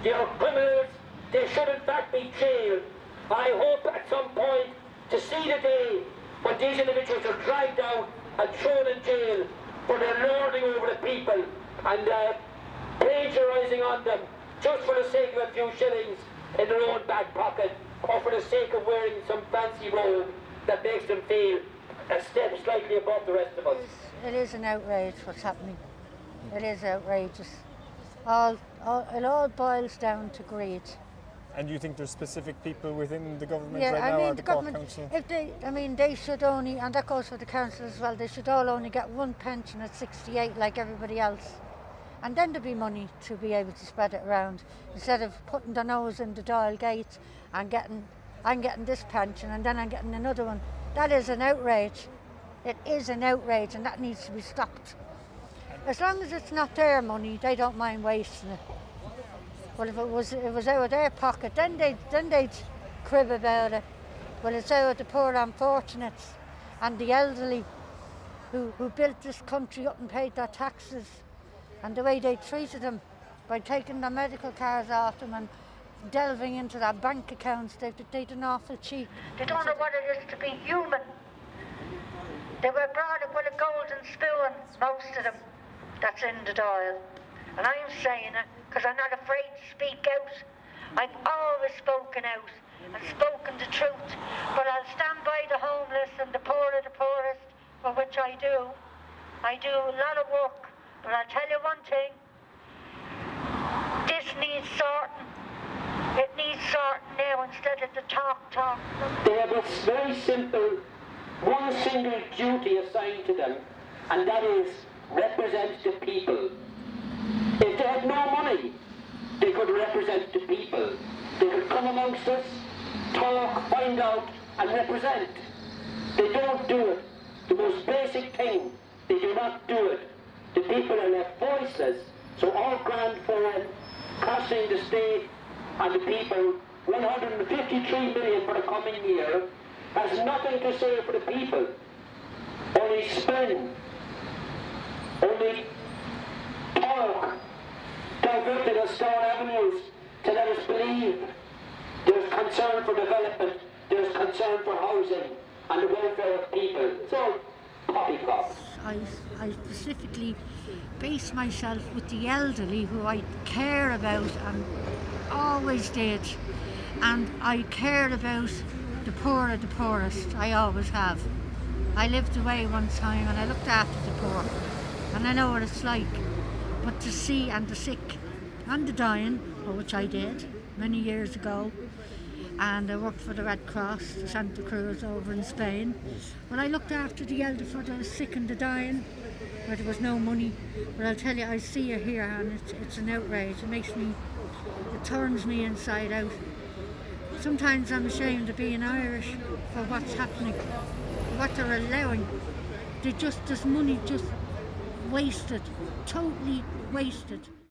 They are criminals. They should in fact be jailed. I hope at some point to see the day when these individuals are dragged out and thrown in jail for their lording over the people and plagiarising on them just for the sake of a few shillings in their own back pocket, or for the sake of wearing some fancy robe that makes them feel a step slightly above the rest of us. It is an outrage what's happening. It is outrageous. It all boils down to greed. And do you think there's specific people within the government Yeah, right I now, mean or the Cork government. Council? If they should only, and that goes for the council as well. They should all only get one pension at 68, like everybody else, and then there'd be money to be able to spread it around instead of putting their nose in the dial gate and I'm getting this pension and then I'm getting another one. That is an outrage. It is an outrage, and that needs to be stopped. As long as it's not their money, they don't mind wasting it. But if it was out of their pocket, then they'd crib about it. Well, it's out of the poor unfortunates and the elderly who built this country up and paid their taxes, and the way they treated them by taking their medical cards off them and delving into their bank accounts. They did an awful cheat. They don't know what it is to be human. They were brought up with a golden spoon, most of them, that's in the dial. And I'm saying it because I'm not afraid to speak out. I've always spoken out and spoken the truth. But I'll stand by the homeless and the poor of the poorest, for which I do. I do a lot of work. But I'll tell you one thing. This needs sorting. It needs sorting now instead of the talk. They have a very simple, one single duty assigned to them, and that is represent the people. If they had no money, they could represent the people. They could come amongst us, talk, find out, and represent. They don't do it. The most basic thing, they do not do it. The people are left voiceless, so all grand foreign costing the state and the people 153 million for the coming year has nothing to say for the people. Only spin, only talk, diverted us down avenues to let us believe there's concern for development, there's concern for housing and the welfare of people. It's all poppycock. I specifically base myself with the elderly who I care about and always did. And I cared about the poor of the poorest. I always have. I lived away one time and I looked after the poor. And I know what it's like. But to see and the sick and the dying, which I did many years ago, and I worked for the Red Cross, the Santa Cruz over in Spain. But I looked after the elder for the sick and the dying, where there was no money. But I'll tell you, I see you here, and it's an outrage. It turns me inside out. Sometimes I'm ashamed of being Irish for what's happening, what they're allowing. There's money just wasted, totally wasted.